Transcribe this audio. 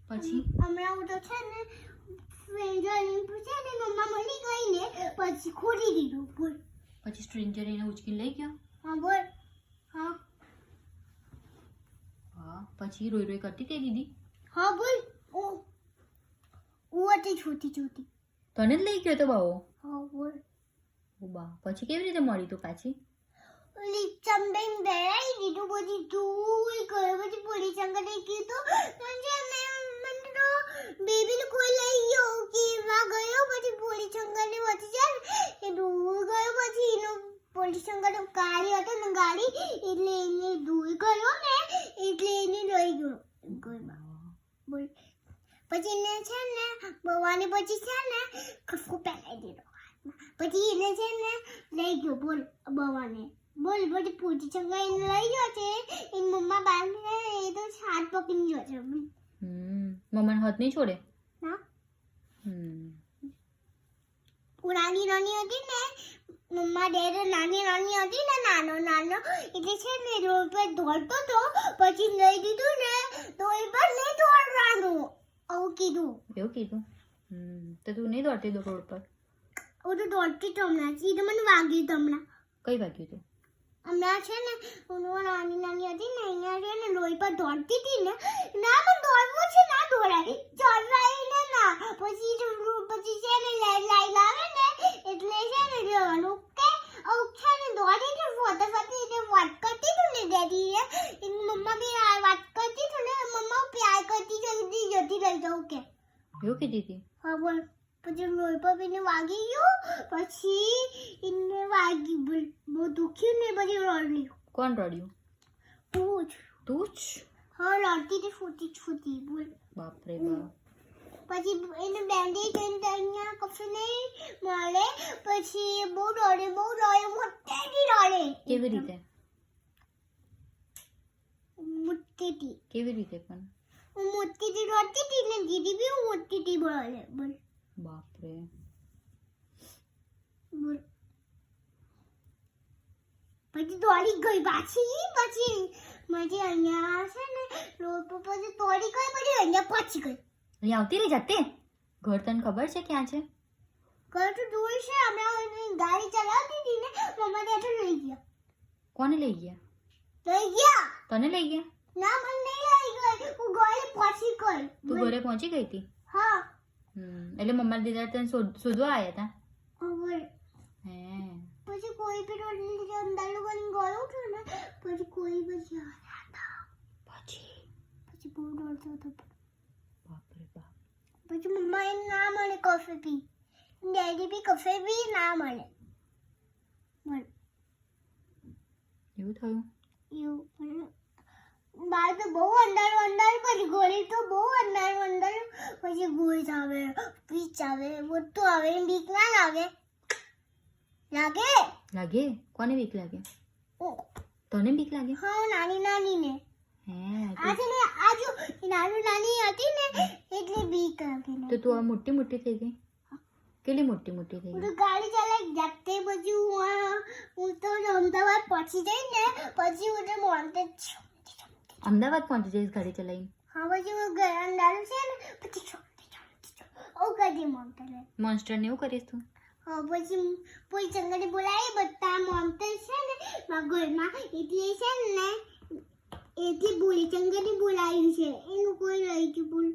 પછી હમણાં હું તો છે ને સ્ટ્રેન્જરની પૂછે ને મમ્મા મળી ગઈ ને પછી ખોલી દીધું. બોલ. પછી સ્ટ્રેન્જર એને ઉચકીને લઈ ગયો. હા બોલ. હા હા પછી રોઈ રોઈ કરતી તે દીદી. હા બોલ. ઓ હતી છોટી છોટી. તને જ લઈ ગયો તો બાવો. હા બોલ. ઓ બા પછી કેવી રીતે મળી તું પાછી? ઓલી ચંબેન બેરાઈ દીધું બધી ધૂળ ગયો પછી પોલીસ અંકલે કીધું સંજય મેં તો બેબીને કોઈ લઈ ગયો કે એમાં ગયો પછી પોલીસ અંકલે વધી જાય એ ધૂળ ગયો પછી એનો પોલીસ અંકલે ગાડી હતો ને ગાડી એટલે એને ધૂળ ગયો ને એટલે એને લઈ ગયો ગોળમાં. બોલ. પછી એને છે ને બવાને પછી છે ને ખફકો પહેરાઈ દીધો પછી એને છે ને લઈ ગયો. બોલ બવાને. બોલ પછી પૂછી ચંગા એને લઈ ગયો છે એની મમ્મા બાંધે એ તો હાથ પકડી ગયો છે. મમ્માને હાથ નહીં છોડે. ના હમ નાની નાની હતી ને મમ્મા ડેડ નાની નાની હતી ને નાનો એટલે છે ને રોડ પર દોડતો તો પછી લઈ દીધું ને તો એ પર નહીં દોડવાનું આવું કીધું. એવું કીધું. તો તું નહીં દોડતી દો રોડ પર? હું તો દોડતી તો હમણાં સીધું મને વાગ્યું તો હમણાં. કઈ વાગ્યું તું? હમણાં છે ને હું નાની હતી ને અહીંયા છે ને લોહી પર દોડતી હતી ને ના મને દોડવું છે ના દોડાય ચડવાય ને ના પછી છે ને લાઈન આવે ને એટલે છે ને જવાનું કે છે ને દોડી ને ફોટો ફોટી એટલે વાત કરતી હતું ને ડેડી એની મમ્મા બી વાત કરતી હતું ને મમ્મા પ્યાર કરતી જલ્દી જતી રહી જાઉં કે એવું કીધી હતી? હા બોલ. પછી લોહી પર એને વાગી ગયું પછી એને વાગી બહુ દુખ્યું ને પછી રડી. કોણ રડ્યું? તું જ. તું જ? હા રડતી હતી છોટી છોટી. બોલ. બાપરે બાપ. પછી એને બેન્ડેજ કરીને અહીંયા કશું નહીં મળે પછી બહુ રડે મોટેથી રડે. કેવી રીતે? મોટેથી. કેવી રીતે પણ? હું મોટેથી રડતી હતી ને દીદી બી મોટેથી બોલે. બોલ. બાપરે. બોલ. પછી દોડી ગઈ પછી અહીંયા છે ને રોડ પર પછી દોડી ગઈ પછી અહીંયા પહોંચી ગઈ. અહીં આવતી રહી જાતે? ઘર તને ખબર છે ક્યાં છે? ઘર તો દૂર છે. હમણાં ગાડી ચલાવતી હતી ને મમ્મા ત્યાં લઈ ગયા. કોને લઈ ગયા? લઈ ગયા. તને લઈ ગયા? ના મને નહીં લઈ ગઈ. હું ઘરે પહોંચી ગઈ. તું ઘરે પહોંચી ગઈ હતી? હા. એટલે મમ્મા દીદા તને શોધવા આવ્યા હતા? હવે હે પછી કોઈ બી અંદર લોકોને ગયો હતો ને પછી કોઈ પછી આવ્યા હતા. પછી બહુ ડરતો હતો. બાપરે બાપ. પછી મમ્મા એને ના મળે કોફી પી ડેડી બી કોફી પી ના મળે. બોલ. એવું થયું? એવું બાર તો બહુ અંદર પછી ગોળી તો બહુ અંદર પછી ગોળી આવે પીચ આવે બધું આવે બીક ના લાગે. લાગે? કોને બીક લાગે? તને બીક લાગે? હા નાની ને હે આજે ને આજુ નાની હતી ને એટલે બીક લાગે. તો તું આ મોટી થઈ ગઈ? કેટલી મોટી થઈ હું ગઈ? તો ગાડી ચલાવી જાતે પછી હું તો અમદાવાદ પહોંચી જઈ ને પછી હું તો મોન્ટે અમદાવાદ પહોંચી જઈશ ગાડી ચલાવીને? હા પછી હું ઘર અંદર છે ને પછી ઓ કદી મોન્ટે મોન્સ્ટર ને એવું કરીશ તું? હા પછી કોઈ જંગલે બોલાવી બધા મોન્ટે છે ને મારા ઘરમાં એટલે છે ને એટલે બોલી જંગલે બોલાવ્યું છે એનું કોઈ રહી ગયું. બોલ.